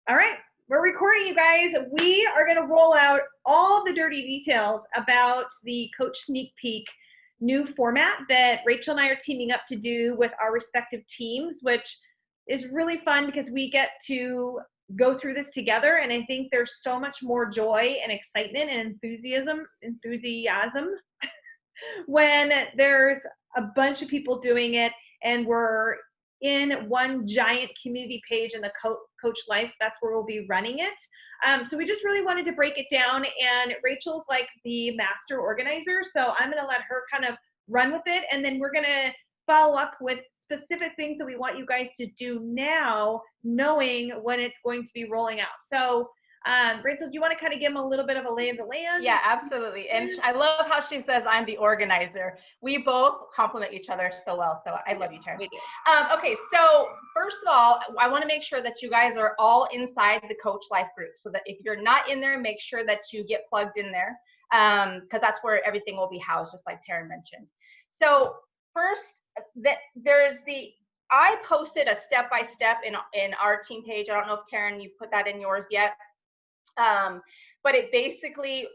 All right, we're recording, you guys. We are going to roll out all the dirty details about the Coach Sneak Peek new format that Rachel and I are teaming up to do with our respective teams, which is really fun because we get to go through this together. And I think there's so much more joy and excitement and enthusiasm when there's a bunch of people doing it and we're in one giant community page in the Coach Life. That's where we'll be running it. So we just really wanted to break it down, and Rachel's like the master organizer, so I'm going to let her kind of run with it, and then we're going to follow up with specific things that we want you guys to do now, knowing when it's going to be rolling out. So Rachel, do you want to kind of give them a little bit of a lay of the land? Yeah, absolutely. And I love how she says I'm the organizer. We both complement each other so well. So I love you, Tara. We do. Okay, so first of all, I want to make sure that you guys are all inside the Coach Life group, so that if you're not in there, make sure that you get plugged in there, because that's where everything will be housed, just like Tara mentioned. So first, I posted a step-by-step in our team page. I don't know if Taryn, you put that in yours yet. But it basically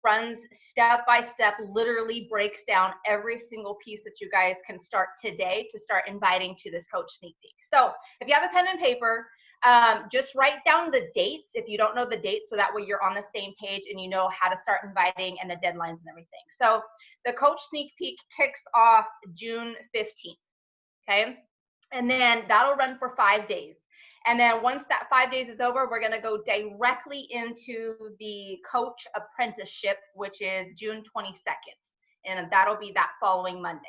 runs step by step, literally breaks down every single piece that you guys can start today to start inviting to this Coach Sneak Peek. So if you have a pen and paper, just write down the dates if you don't know the dates, so that way you're on the same page and you know how to start inviting and the deadlines and everything. So the Coach Sneak Peek kicks off June 15th, okay? And then that'll run for 5 days. And then once that 5 days is over, we're going to go directly into the coach apprenticeship, which is June 22nd. And that'll be that following Monday.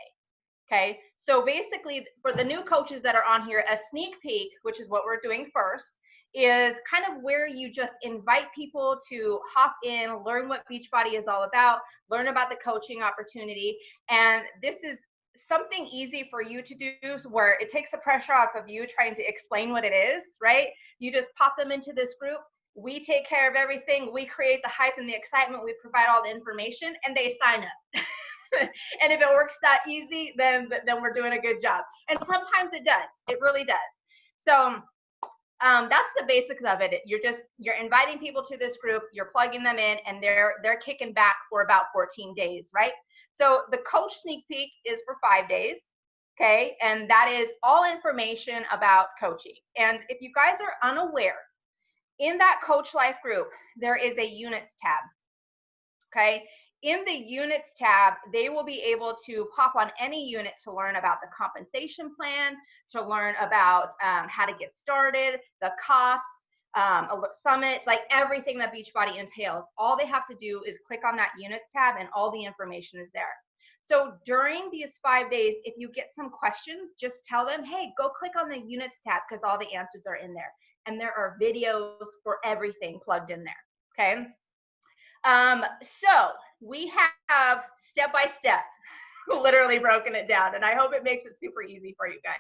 Okay. So basically, for the new coaches that are on here, a sneak peek, which is what we're doing first, is kind of where you just invite people to hop in, learn what Beachbody is all about, learn about the coaching opportunity. And this is something easy for you to do, where it takes the pressure off of you trying to explain what it is, right? You just pop them into this group. We take care of everything. We create the hype and the excitement. We provide all the information, and they sign up. And if it works that easy, then we're doing a good job. And sometimes it does. It really does. So that's the basics of it. You're inviting people to this group. You're plugging them in, and they're kicking back for about 14 days, right? So the Coach Sneak Peek is for 5 days, okay? And that is all information about coaching. And if you guys are unaware, in that Coach Life group, there is a units tab, okay? In the units tab, they will be able to pop on any unit to learn about the compensation plan, to learn about how to get started, the costs, a summit, like everything that Beachbody entails. All they have to do is click on that units tab, and all the information is there. So during these 5 days, if you get some questions, just tell them, hey, go click on the units tab, because all the answers are in there. And there are videos for everything plugged in there, okay? So we have step by step literally broken it down, and I hope it makes it super easy for you guys.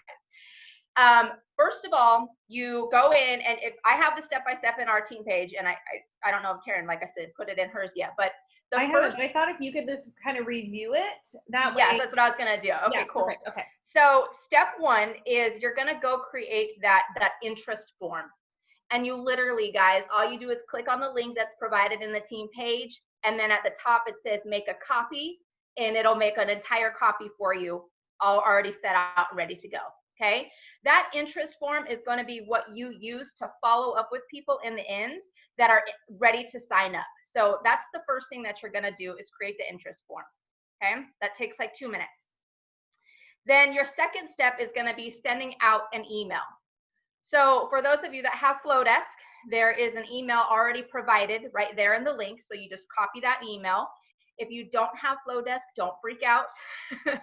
First of all, you go in, and if I have the step-by-step in our team page, and I don't know if Taryn, like I said, put it in hers yet, but I thought if you could just kind of review it that way. Yes, that's what I was gonna do. Okay, yeah, cool. Perfect. Okay. So step one is you're gonna go create that interest form. And you literally, guys, all you do is click on the link that's provided in the team page, and then at the top it says make a copy, and it'll make an entire copy for you, all already set out and ready to go. Okay, that interest form is going to be what you use to follow up with people in the end that are ready to sign up. So that's the first thing that you're going to do, is create the interest form. Okay, that takes like 2 minutes. Then your second step is going to be sending out an email. So for those of you that have Flowdesk, there is an email already provided right there in the link. So you just copy that email. If you don't have Flowdesk, don't freak out.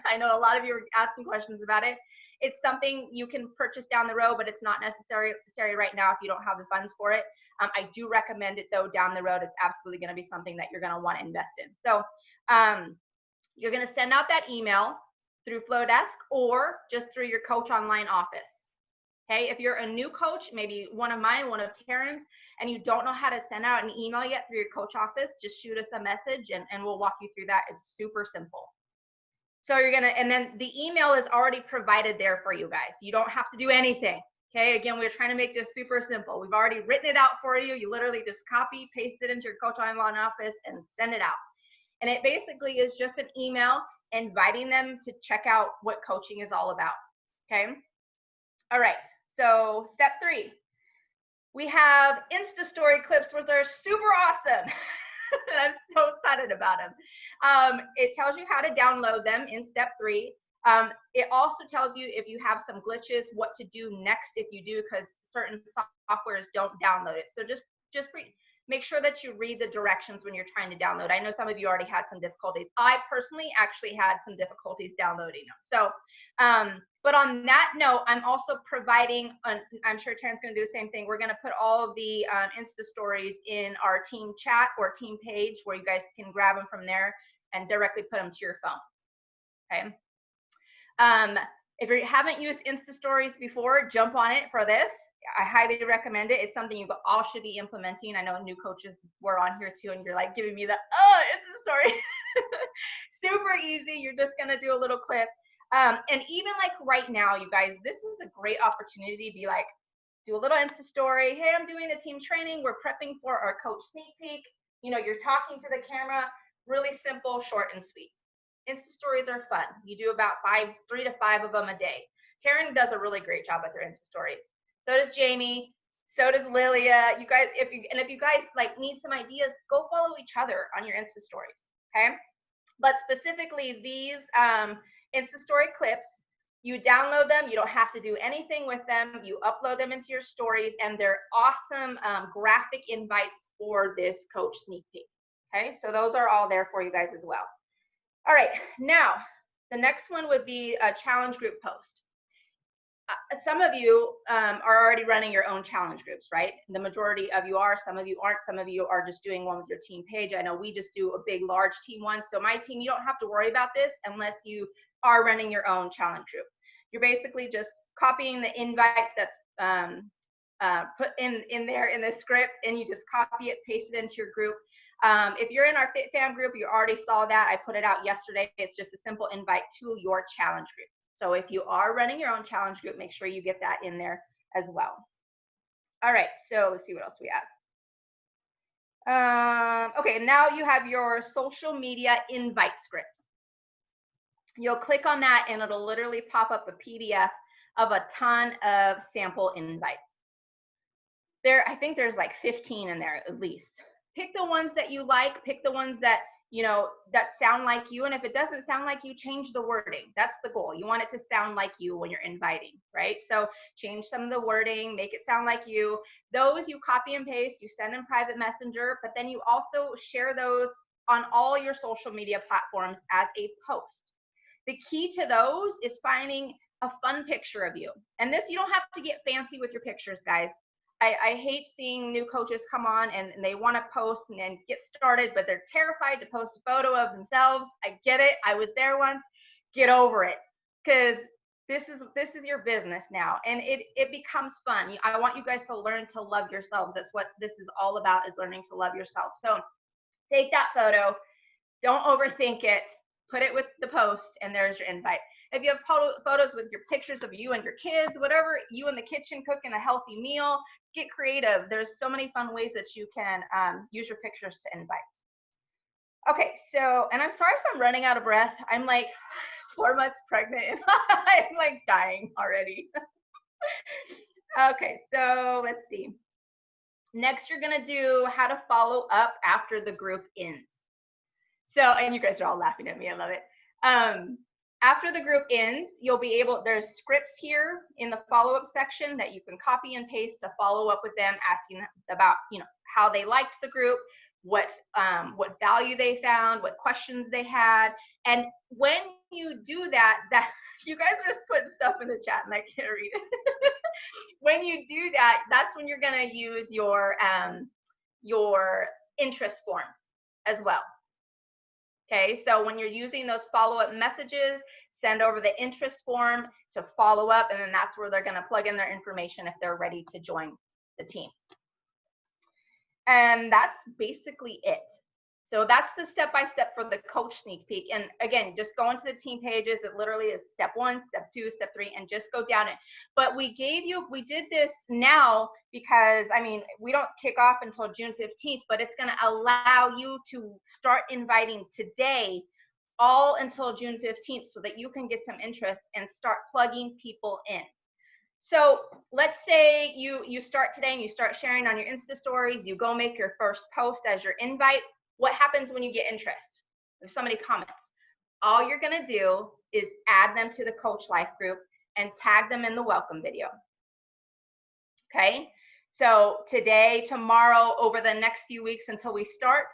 I know a lot of you are asking questions about it. It's something you can purchase down the road, but it's not necessary right now if you don't have the funds for it. I do recommend it though down the road. It's absolutely going to be something that you're going to want to invest in. So you're going to send out that email through Flowdesk or just through your Coach Online office. Okay, if you're a new coach, maybe one of mine, one of Taryn's, and you don't know how to send out an email yet through your coach office, just shoot us a message and we'll walk you through that. It's super simple. So you're gonna, and then the email is already provided there for you guys. You don't have to do anything. Okay, again, we're trying to make this super simple. We've already written it out for you. You literally just copy, paste it into your coach online office and send it out. And it basically is just an email inviting them to check out what coaching is all about. Okay. All right. So step 3, we have Insta Story clips, which are super awesome. I'm so excited about them. It tells you how to download them in step 3. It also tells you if you have some glitches, what to do next if you do, because certain softwares don't download it. So just make sure that you read the directions when you're trying to download. I know some of you already had some difficulties. I personally actually had some difficulties downloading them. So, but on that note, I'm also providing, I'm sure Taryn's going to do the same thing. We're going to put all of the Insta stories in our team chat or team page where you guys can grab them from there and directly put them to your phone. Okay. If you haven't used Insta Stories before, jump on it for this. I highly recommend it. It's something you all should be implementing. I know new coaches were on here too, and you're like giving me the, oh, Insta Story. Super easy. You're just going to do a little clip. And even like right now, you guys, this is a great opportunity to be like, do a little Insta Story. Hey, I'm doing a team training. We're prepping for our coach sneak peek. You know, you're talking to the camera, really simple, short and sweet. Insta Stories are fun. You do about 3 to 5 of them a day. Taryn does a really great job with her Insta Stories. So does Jamie. So does Lilia. You guys, if you guys like need some ideas, go follow each other on your Insta Stories. Okay. But specifically these Insta Story clips, you download them. You don't have to do anything with them. You upload them into your stories, and they're awesome graphic invites for this coach sneak peek. Okay. So those are all there for you guys as well. All right, now the next one would be a challenge group post. Some of you are already running your own challenge groups, right? The majority of you are, some of you aren't, some of you are just doing one with your team page. I know we just do a big, large team one. So my team, you don't have to worry about this unless you are running your own challenge group. You're basically just copying the invite that's put in there in the script, and you just copy it, paste it into your group. If you're in our Fit Fam group, you already saw that. I put it out yesterday. It's just a simple invite to your challenge group. So if you are running your own challenge group, make sure you get that in there as well. All right, so let's see what else we have. Okay, now you have your social media invite scripts. You'll click on that and it'll literally pop up a PDF of a ton of sample invites. I think there's like 15 in there at least. Pick the ones that you like, pick the ones that, you know, that sound like you. And if it doesn't sound like you, change the wording. That's the goal. You want it to sound like you when you're inviting, right? So change some of the wording, make it sound like you. Those you copy and paste, you send in private messenger, but then you also share those on all your social media platforms as a post. The key to those is finding a fun picture of you. And this, you don't have to get fancy with your pictures, guys. I hate seeing new coaches come on and they want to post and get started, but they're terrified to post a photo of themselves. I get it. I was there once. Get over it, because this is your business now, and it becomes fun. I want you guys to learn to love yourselves. That's what this is all about, is learning to love yourself. So take that photo. Don't overthink it. Put it with the post, and there's your invite. If you have photos with your pictures of you and your kids, whatever, you in the kitchen cooking a healthy meal, get creative. There's so many fun ways that you can use your pictures to invite. Okay, so, and I'm sorry if I'm running out of breath. I'm like 4 months pregnant and I'm like dying already. Okay, so let's see. Next, you're gonna do how to follow up after the group ends. So, and you guys are all laughing at me, I love it. After the group ends, you'll be able, there's scripts here in the follow-up section that you can copy and paste to follow up with them, asking about, you know, how they liked the group, what value they found, what questions they had. And when you do that, you guys are just putting stuff in the chat and I can't read it. When you do that, that's when you're gonna use your interest form as well. Okay, so when you're using those follow-up messages, send over the interest form to follow up, and then that's where they're going to plug in their information if they're ready to join the team. And that's basically it. So that's the step-by-step for the coach sneak peek. And again, just go into the team pages. It literally is step 1, step 2, step 3, and just go down it. But we did this now because, I mean, we don't kick off until June 15th, but it's going to allow you to start inviting today all until June 15th so that you can get some interest and start plugging people in. So let's say you start today and you start sharing on your Insta stories, you go make your first post as your invite. What happens when you get interest? If somebody comments, all you're gonna do is add them to the Coach Life group and tag them in the welcome video. Okay, so today, tomorrow, over the next few weeks until we start,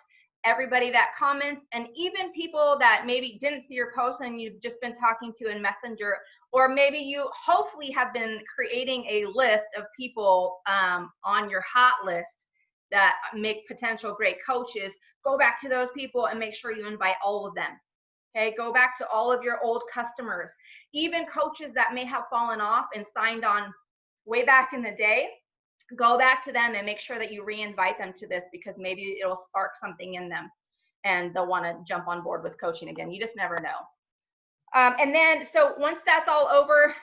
everybody that comments, and even people that maybe didn't see your post and you've just been talking to in Messenger, or maybe you hopefully have been creating a list of people on your hot list that make potential great coaches, go back to those people and make sure you invite all of them. Okay, go back to all of your old customers, even coaches that may have fallen off and signed on way back in the day. Go back to them and make sure that you re-invite them to this, because maybe it'll spark something in them and they'll want to jump on board with coaching again. You just never know. And then, so once that's all over,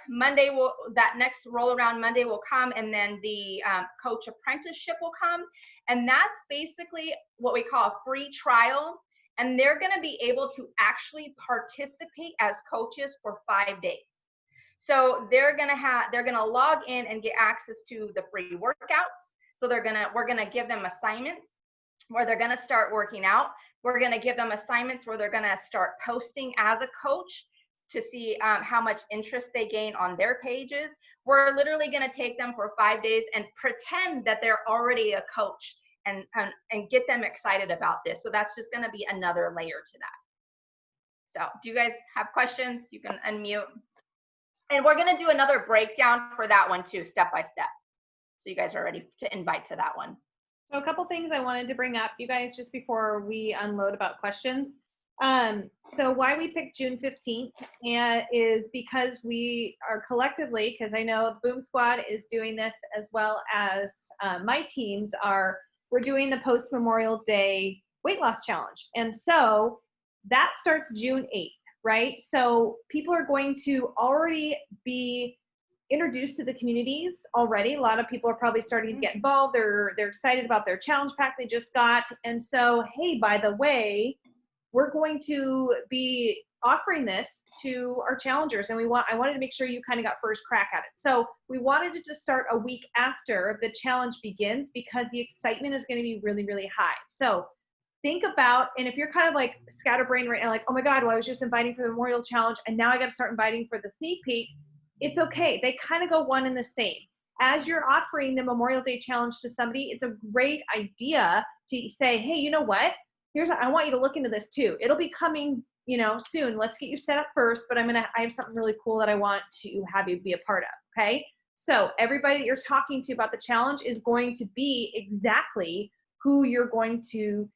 that next roll around Monday will come, and then the coach apprenticeship will come. And that's basically what we call a free trial. And they're going to be able to actually participate as coaches for 5 days. So we're gonna log in and get access to the free workouts. So we're gonna give them assignments where they're gonna start working out. We're gonna give them assignments where they're gonna start posting as a coach to see how much interest they gain on their pages. We're literally gonna take them for 5 days and pretend that they're already a coach and get them excited about this. So that's just gonna be another layer to that. So do you guys have questions? You can unmute. And we're going to do another breakdown for that one too, step by step. So you guys are ready to invite to that one. So a couple things I wanted to bring up, you guys, just before we unload about questions. So why we picked June 15th is because we are collectively, because I know the Boom Squad is doing this as well as my teams are, we're doing the post-Memorial Day weight loss challenge. And so that starts June 8th. Right? So people are going to already be introduced to the communities already. A lot of people are probably starting to get involved. They're excited about their challenge pack they just got. And so, hey, by the way, we're going to be offering this to our challengers, and I wanted to make sure you kind of got first crack at it. So we wanted to just start a week after the challenge begins, because the excitement is going to be really, really high. So think about, and if you're kind of like scatterbrained right now, like, oh my God, well, I was just inviting for the Memorial Challenge and now I got to start inviting for the sneak peek. It's okay. They kind of go one and the same. As you're offering the Memorial Day Challenge to somebody, it's a great idea to say, hey, you know what? I want you to look into this too. It'll be coming, soon. Let's get you set up first, but I have something really cool that I want to have you be a part of. Okay. So everybody that you're talking to about the challenge is going to be exactly who you're going to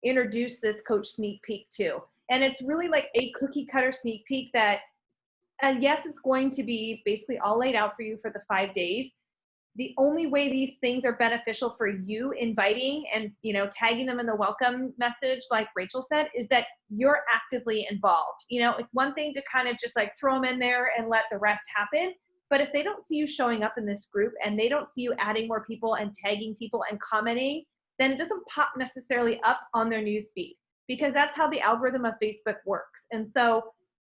introduce this coach sneak peek to. And it's really like a cookie cutter sneak peek that, yes, it's going to be basically all laid out for you for the 5 days. The only way these things are beneficial for you inviting and, tagging them in the welcome message, like Rachel said, is that you're actively involved. It's one thing to kind of just like throw them in there and let the rest happen. But if they don't see you showing up in this group and they don't see you adding more people and tagging people and commenting, then it doesn't pop necessarily up on their newsfeed, because that's how the algorithm of Facebook works. And so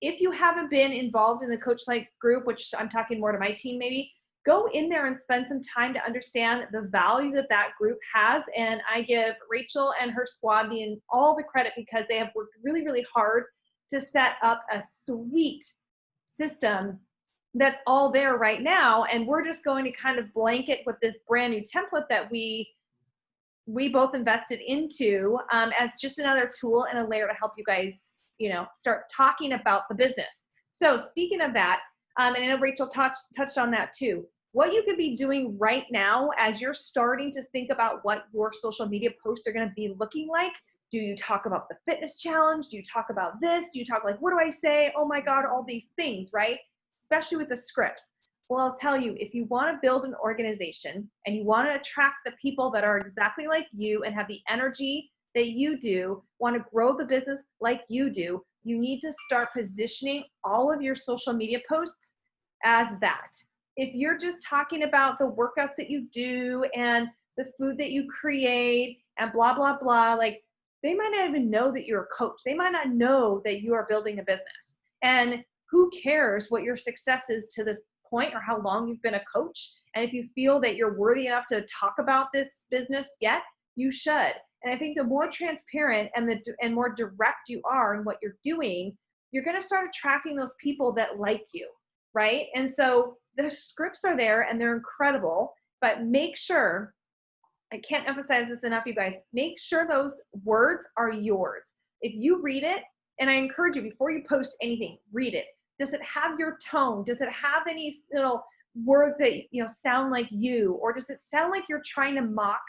if you haven't been involved in the Coach Life group, which I'm talking more to my team maybe, go in there and spend some time to understand the value that group has. And I give Rachel and her squad all the credit, because they have worked really, really hard to set up a sweet system that's all there right now. And we're just going to kind of blanket with this brand new template that we both invested into as just another tool and a layer to help you guys, start talking about the business. So speaking of that, and I know Rachel touched on that too, what you could be doing right now as you're starting to think about what your social media posts are going to be looking like. Do you talk about the fitness challenge? Do you talk about this? Do you talk like, what do I say? Oh my God, all these things, right? Especially with the scripts. Well, I'll tell you, if you want to build an organization and you want to attract the people that are exactly like you and have the energy that you do, want to grow the business like you do, you need to start positioning all of your social media posts as that. If you're just talking about the workouts that you do and the food that you create and blah, blah, blah, like they might not even know that you're a coach. They might not know that you are building a business. And who cares what your success is to this point or how long you've been a coach? And if you feel that you're worthy enough to talk about this business yet, you should. And I think the more transparent and more direct you are in what you're doing, you're going to start attracting those people that like you, right? And so the scripts are there and they're incredible, but make sure, I can't emphasize this enough, you guys, make sure those words are yours. If you read it, and I encourage you, before you post anything, read it. Does it have your tone? Does it have any little words that sound like you? Or does it sound like you're trying to mock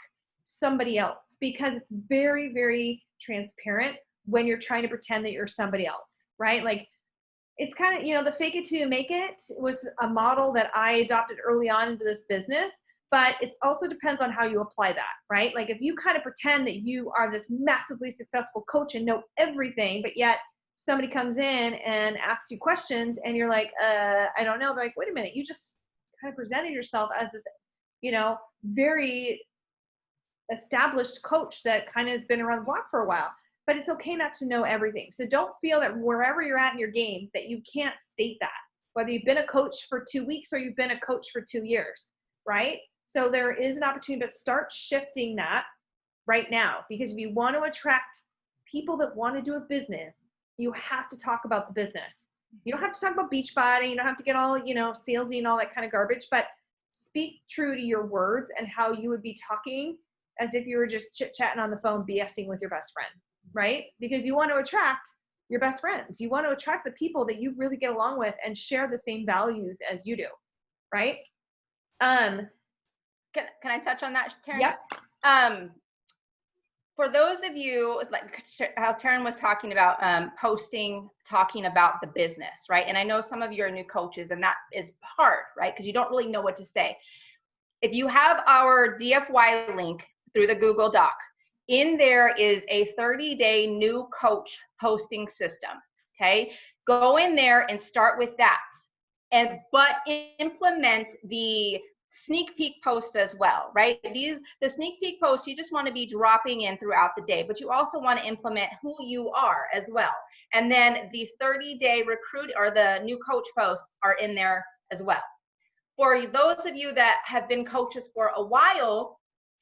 somebody else? Because it's very, very transparent when you're trying to pretend that you're somebody else, right? Like, it's kind of, the fake it till you make it was a model that I adopted early on into this business, but it also depends on how you apply that, right? Like if you kind of pretend that you are this massively successful coach and know everything, but yet somebody comes in and asks you questions and you're like, I don't know. They're like, wait a minute, you just kind of presented yourself as this, very established coach that kind of has been around the block for a while. But it's okay not to know everything. So don't feel that wherever you're at in your game that you can't state that, whether you've been a coach for 2 weeks or you've been a coach for 2 years, right? So there is an opportunity to start shifting that right now, because if you want to attract people that want to do a business, you have to talk about the business. You don't have to talk about Beachbody. You don't have to get all, salesy and all that kind of garbage, but speak true to your words and how you would be talking as if you were just chit-chatting on the phone, BSing with your best friend, right? Because you want to attract your best friends. You want to attract the people that you really get along with and share the same values as you do, right? Can I touch on that, Taryn? Yep. For those of you, like how Taryn was talking about, posting, talking about the business, right? And I know some of you are new coaches and that is hard, right? Because you don't really know what to say. If you have our DFY link through the Google Doc, in there is a 30-day new coach posting system, okay? Go in there and start with that. But implement the sneak peek posts as well, right? The sneak peek posts, you just want to be dropping in throughout the day, but you also want to implement who you are as well. And then the 30-day recruit or the new coach posts are in there as well. For those of you that have been coaches for a while,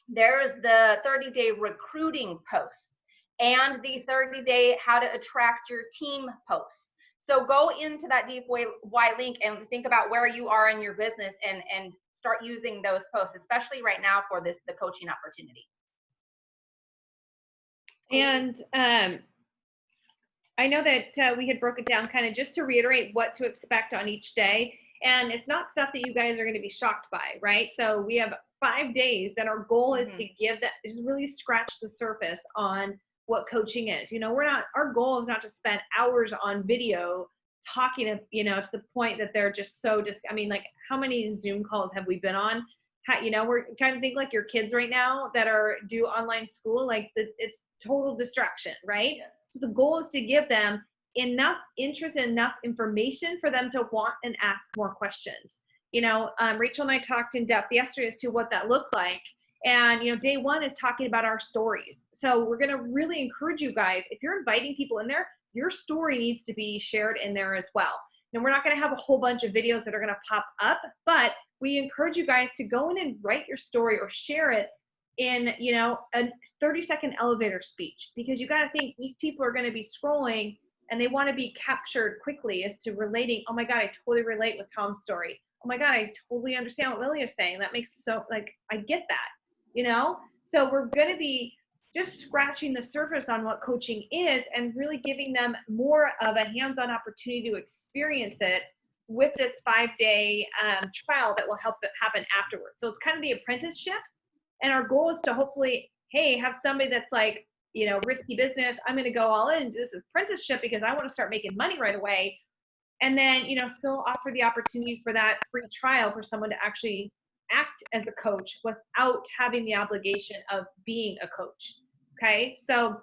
there's the 30-day recruiting posts and the 30-day how to attract your team posts. So go into that DFY link and think about where you are in your business and start using those posts, especially right now for the coaching opportunity. And I know that we had broken down kind of just to reiterate what to expect on each day. And it's not stuff that you guys are going to be shocked by, right? So we have 5 days that our goal is to give that, is really scratch the surface on what coaching is. Our goal is not to spend hours on video talking to the point that they're just so like how many Zoom calls have we been on? We're kind of think like your kids right now that do online school, like it's total distraction, right? Yes. So the goal is to give them enough interest and enough information for them to want and ask more questions. Rachel and I talked in depth yesterday as to what that looked like. And, day one is talking about our stories. So we're going to really encourage you guys, if you're inviting people in there, your story needs to be shared in there as well. Now, we're not going to have a whole bunch of videos that are going to pop up, but we encourage you guys to go in and write your story or share it in, a 30-second elevator speech, because you got to think these people are going to be scrolling and they want to be captured quickly as to relating. Oh my God, I totally relate with Tom's story. Oh my God, I totally understand what Lily is saying. That makes I get that, So we're going to be just scratching the surface on what coaching is and really giving them more of a hands-on opportunity to experience it with this 5-day trial that will help it happen afterwards. So it's kind of the apprenticeship. And our goal is to hopefully, have somebody that's like, risky business. I'm going to go all in and do this apprenticeship because I want to start making money right away. And then, still offer the opportunity for that free trial for someone to actually act as a coach without having the obligation of being a coach. Okay, so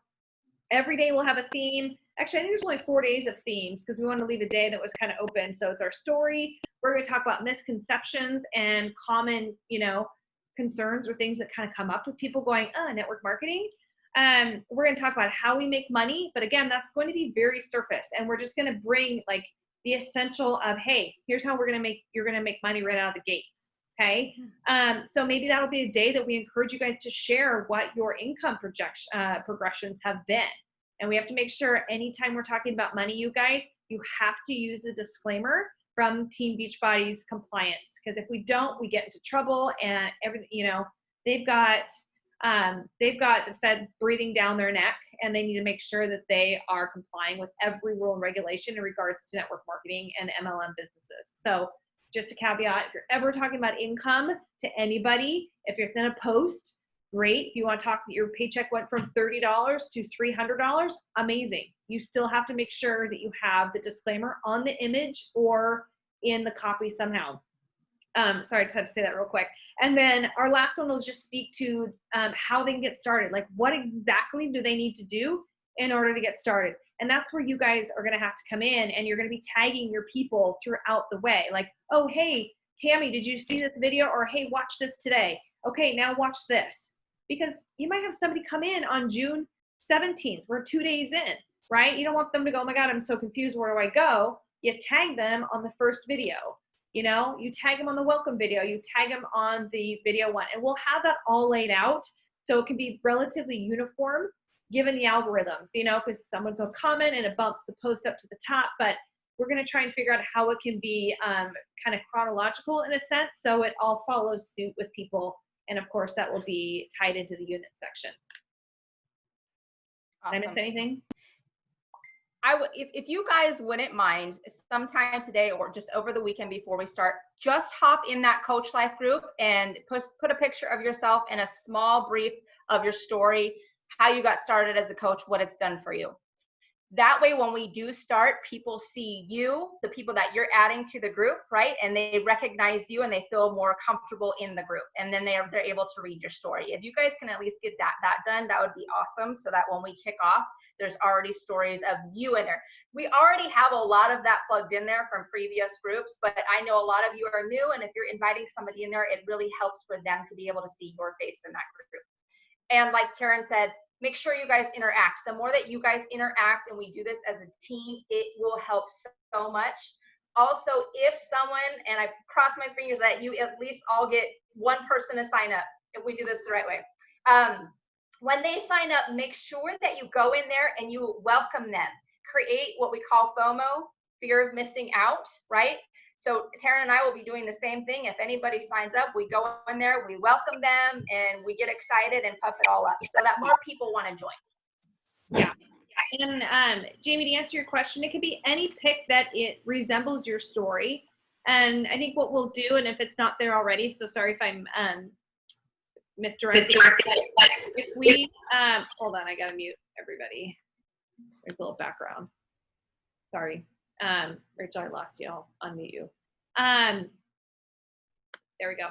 every day we'll have a theme. Actually, I think there's only 4 days of themes because we want to leave a day that was kind of open. So it's our story. We're going to talk about misconceptions and common, concerns or things that kind of come up with people going, network marketing. We're going to talk about how we make money. But again, that's going to be very surface. And we're just going to bring like the essential of, hey, here's how you're going to make money right out of the gates. Okay. So maybe that'll be a day that we encourage you guys to share what your income progressions have been. And we have to make sure anytime we're talking about money, you guys, you have to use the disclaimer from Team Beachbody's compliance. Because if we don't, we get into trouble and everything, they've got the Fed breathing down their neck, and they need to make sure that they are complying with every rule and regulation in regards to network marketing and MLM businesses. So just a caveat, if you're ever talking about income to anybody, if it's in a post, great. If you want to talk that your paycheck went from $30 to $300, amazing. You still have to make sure that you have the disclaimer on the image or in the copy somehow. Sorry, I just had to say that real quick. And then our last one will just speak to how they can get started. Like, what exactly do they need to do in order to get started? And that's where you guys are going to have to come in, and you're going to be tagging your people throughout the way. Like, oh, hey, Tammy, did you see this video? Or, hey, watch this today. Okay, now watch this. Because you might have somebody come in on June 17th. We're 2 days in, right? You don't want them to go, oh my God, I'm so confused. Where do I go? You tag them on the first video. You tag them on the welcome video. You tag them on the video one. And we'll have that all laid out so it can be relatively uniform given the algorithms, because someone will comment and it bumps the post up to the top. But we're going to try and figure out how it can be kind of chronological in a sense so it all follows suit with people. And of course, that will be tied into the unit section. Awesome. Did I miss anything? If you guys wouldn't mind, sometime today or just over the weekend before we start, just hop in that Coach Life group and put a picture of yourself and a small brief of your story, how you got started as a coach, what it's done for you. That way, when we do start, people see you, the people that you're adding to the group, right? And they recognize you and they feel more comfortable in the group. And then they're able to read your story. If you guys can at least get that done, that would be awesome. So that when we kick off, there's already stories of you in there. We already have a lot of that plugged in there from previous groups, but I know a lot of you are new. And if you're inviting somebody in there, it really helps for them to be able to see your face in that group. And like Taryn said, make sure you guys interact. The more that you guys interact and we do this as a team, it will help so much. Also, if someone, and I cross my fingers that you at least all get one person to sign up, if we do this the right way. When they sign up, make sure that you go in there and you welcome them. Create what we call FOMO, fear of missing out, right? So Taryn and I will be doing the same thing. If anybody signs up, we go in there, we welcome them, and we get excited and puff it all up so that more people want to join. Yeah. And Jamie, to answer your question, it could be any pic that it resembles your story. And I think what we'll do, and if it's not there already, so sorry if I'm misdirecting, but if we, hold on, I got to mute everybody. There's a little background. Sorry. Rachel, I lost you. I'll unmute you. There we go.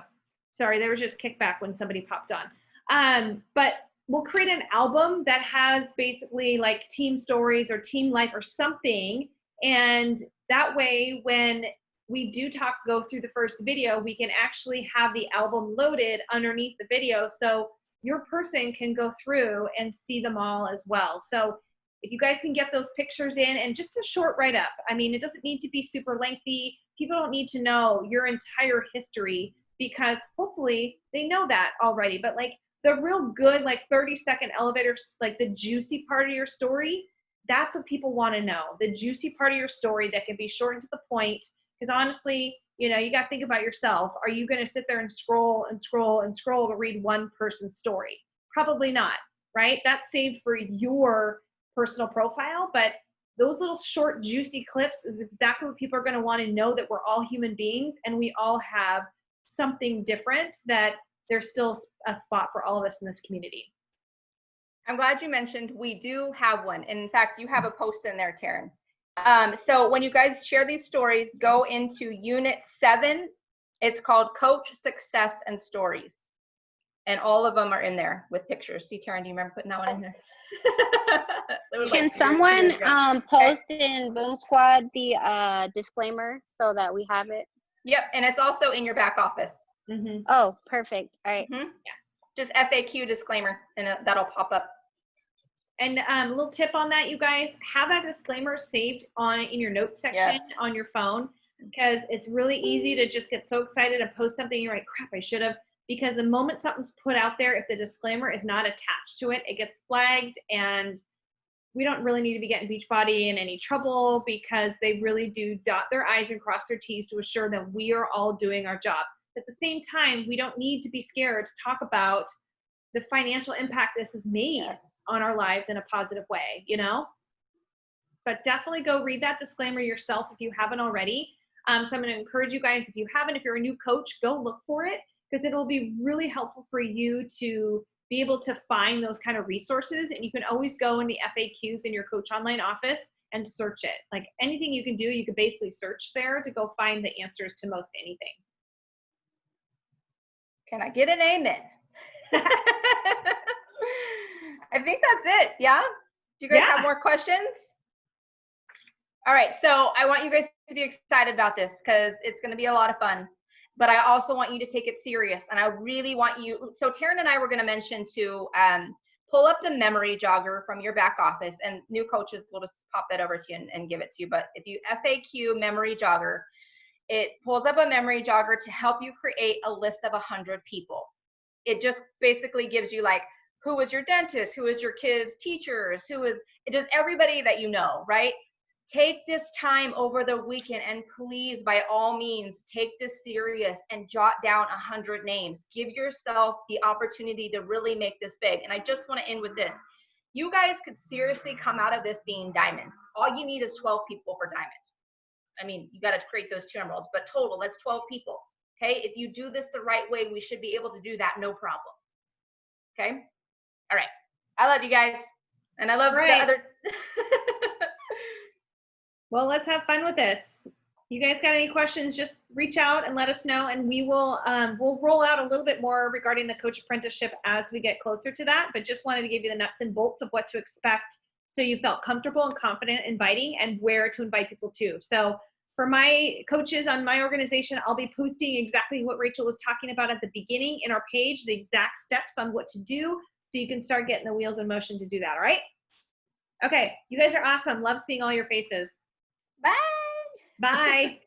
Sorry, there was just kickback when somebody popped on. But we'll create an album that has basically like team stories or team life or something. And that way, when we do go through the first video, we can actually have the album loaded underneath the video. So your person can go through and see them all as well. So if you guys can get those pictures in and just a short write-up, I mean, it doesn't need to be super lengthy. People don't need to know your entire history because hopefully they know that already. But like the real good, like 30-second elevators, like the juicy part of your story, that's what people want to know. The juicy part of your story that can be short and to the point. Because honestly, you got to think about yourself. Are you going to sit there and scroll and scroll and scroll to read one person's story? Probably not, right? That's saved for your personal profile, but those little short, juicy clips is exactly what people are going to want to know, that we're all human beings and we all have something different, that there's still a spot for all of us in this community. I'm glad you mentioned we do have one. And in fact, you have a post in there, Taryn. So when you guys share these stories, go into Unit 7. It's called Coach Success and Stories. And all of them are in there with pictures. See, Taryn, do you remember putting that one in there? It was Can like someone 2 years ago. post in Boom Squad the disclaimer so that we have it? Yep, and it's also in your back office. Mm-hmm. Oh, perfect. All right. Yeah, just FAQ disclaimer, and that'll pop up. And a little tip on that, you guys, have that disclaimer saved in your notes section on your phone, because it's really easy to just get so excited and post something. You're like, crap, I should have. Because the moment something's put out there, if the disclaimer is not attached to it, it gets flagged, and we don't really need to be getting Beachbody in any trouble, because they really do dot their I's and cross their T's to assure that we are all doing our job. At the same time, we don't need to be scared to talk about the financial impact this has made on our lives in a positive way, you know? But definitely go read that disclaimer yourself if you haven't already. So I'm going to encourage you guys, if you haven't, if you're a new coach, go look for it, because it'll be really helpful for you to be able to find those kind of resources. And you can always go in the FAQs in your Coach Online office and search it. Like anything you can do, you can basically search there to go find the answers to most anything. Can I get an amen? I think that's it. Yeah? Do you guys have more questions? All right. So I want you guys to be excited about this, because it's going to be a lot of fun. But I also want you to take it serious. And I really want you. So Taryn and I were going to mention to pull up the memory jogger from your back office. And new coaches will just pop that over to you and give it to you. But if you FAQ memory jogger, it pulls up a memory jogger to help you create a list of 100 people. It just basically gives you like, who was your dentist, who is your kids' teachers, it does everybody that you know, right? Take this time over the weekend, and please, by all means, take this serious and jot down 100 names. Give yourself the opportunity to really make this big. And I just want to end with this. You guys could seriously come out of this being diamonds. All you need is 12 people for diamond. I mean, you got to create those 2 emeralds, but total, that's 12 people. Okay. If you do this the right way, we should be able to do that. No problem. Okay. All right. I love you guys. And I love the other. Well, let's have fun with this. You guys got any questions, just reach out and let us know, and we will we'll roll out a little bit more regarding the coach apprenticeship as we get closer to that, but just wanted to give you the nuts and bolts of what to expect, so you felt comfortable and confident inviting and where to invite people to. So for my coaches on my organization, I'll be posting exactly what Rachel was talking about at the beginning in our page, the exact steps on what to do, so you can start getting the wheels in motion to do that. All right. Okay. You guys are awesome. Love seeing all your faces. Bye. Bye.